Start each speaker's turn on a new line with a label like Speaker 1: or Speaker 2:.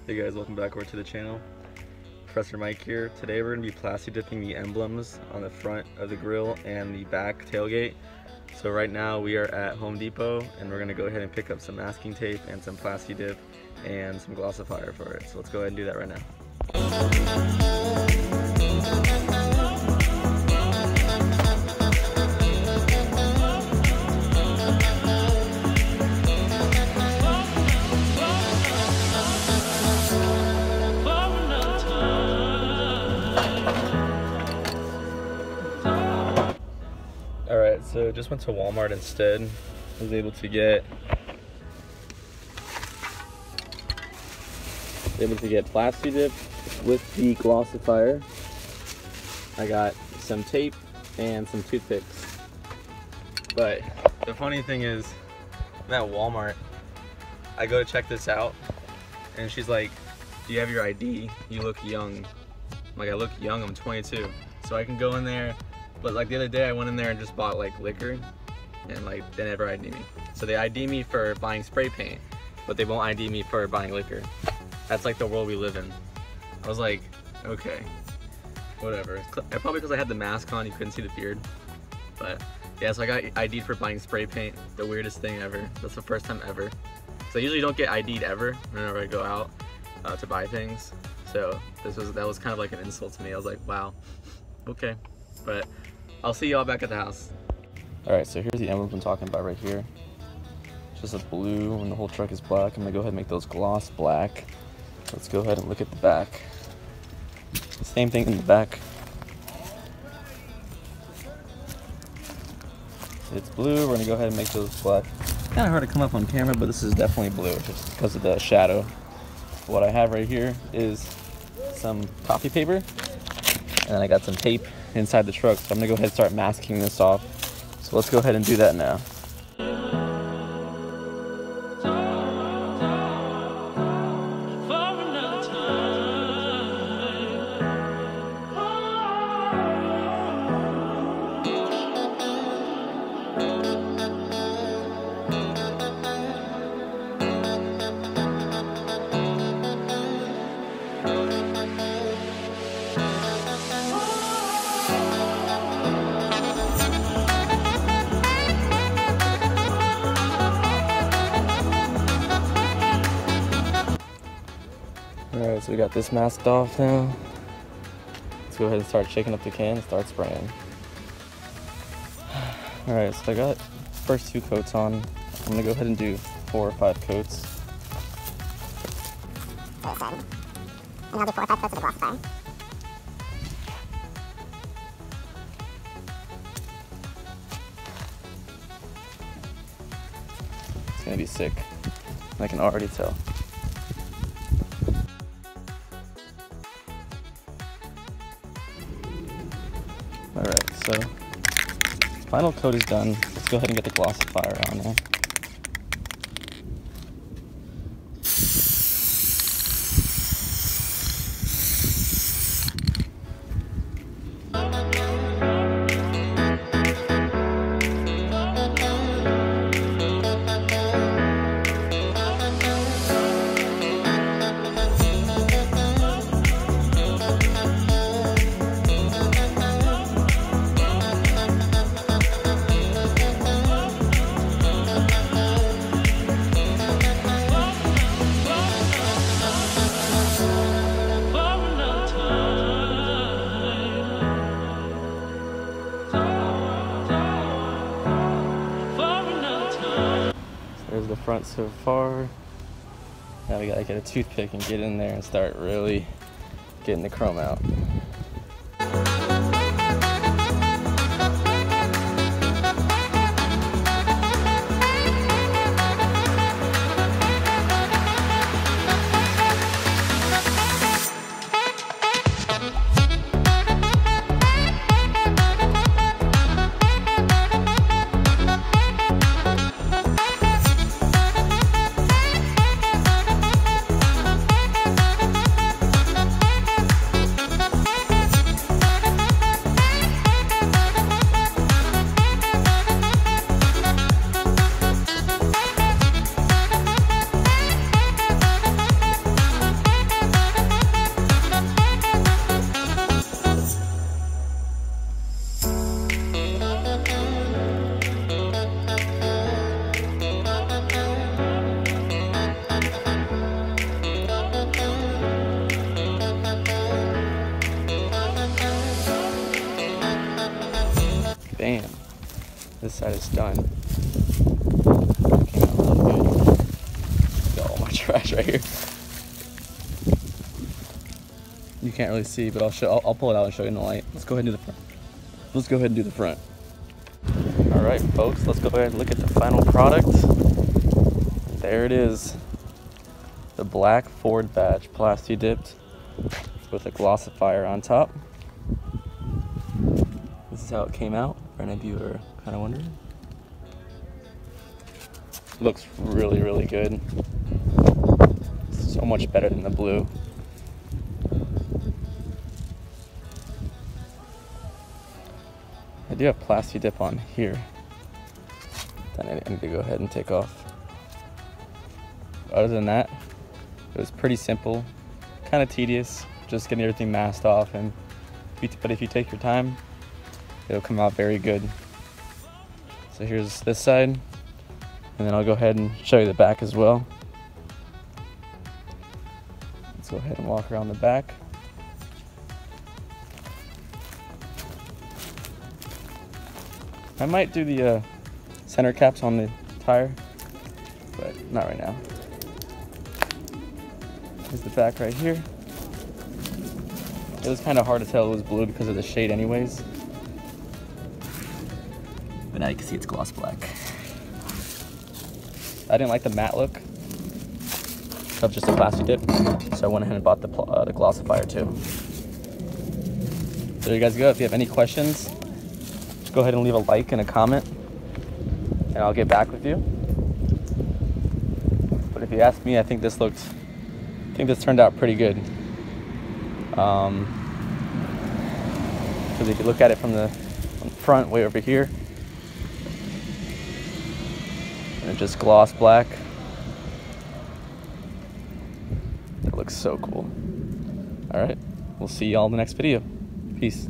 Speaker 1: Hey guys, welcome back over to the channel. Professor Mike here. Today we're going to be plasti dipping the emblems on the front of the grill and the back tailgate. So right now we are at Home Depot and we're going to go ahead and pick up some masking tape and some plasti dip and some glossifier for it. So let's go ahead and do that right now. Alright, so just went to Walmart instead. I was able to get plasti dip with the glossifier. I got some tape and some toothpicks. But the funny thing is, I'm at Walmart. I go to check this out and she's like, "Do you have your ID? You look young." I'm like, "I look young, I'm 22." So I can go in there. But like the other day I went in there and just bought like liquor and like they never ID me. So they ID me for buying spray paint, but they won't ID me for buying liquor. That's like the world we live in. I was like, okay, whatever. Probably because I had the mask on, you couldn't see the beard. But yeah, so I got ID'd for buying spray paint. The weirdest thing ever. That's the first time ever. So I usually don't get ID'd ever whenever I go out to buy things. So that was kind of like an insult to me. I was like, wow, okay. But I'll see y'all back at the house. Alright, so here's the emblems I'm talking about right here. Just a blue and the whole truck is black. I'm gonna go ahead and make those gloss black. Let's go ahead and look at the back. Same thing in the back. It's blue, we're gonna go ahead and make those black. Kinda hard to come up on camera, but this is definitely blue just because of the shadow. What I have right here is some copy paper, and then I got some tape inside the truck, so I'm gonna go ahead and start masking this off. So let's go ahead and do that now. Alright, so we got this masked off now. Let's go ahead and start shaking up the can and start spraying. Alright, so I got first 2 coats on. I'm gonna go ahead and do 4 or 5 coats.
Speaker 2: And I'll do 4 or 5 coats of the glossifier.
Speaker 1: It's gonna be sick. I can already tell. Alright, so final coat is done. Let's go ahead and get the glossifier on there. There's the front so far. Now we gotta get a toothpick and get in there and start really getting the chrome out. side is done. Came out really good. Got all my trash right here. You can't really see, but I'll pull it out and show you in the light. Let's go ahead and do the front. Let's go ahead and do the front. All right, folks, let's go ahead and look at the final product. There it is. The black Ford badge, Plasti dipped with a glossifier on top. This is how it came out, for any of you who are kind of wondering. Looks really, really good. So much better than the blue. I do have Plasti dip on here. Then I need to go ahead and take off. Other than that, it was pretty simple, kind of tedious, just getting everything masked off. But if you take your time, it'll come out very good. So here's this side, and then I'll go ahead and show you the back as well. Let's go ahead and walk around the back. I might do the center caps on the tire, but not right now. Here's the back right here. It was kind of hard to tell it was blue because of the shade anyways. But now you can see it's gloss black. I didn't like the matte look of just a Plasti dip, so I went ahead and bought the glossifier too. There you guys go. If you have any questions, go ahead and leave a like and a comment, and I'll get back with you. But if you ask me, I think this turned out pretty good. Because if you look at it from the front, way over here, and it just gloss black, it looks so cool. All right, we'll see y'all in the next video. Peace.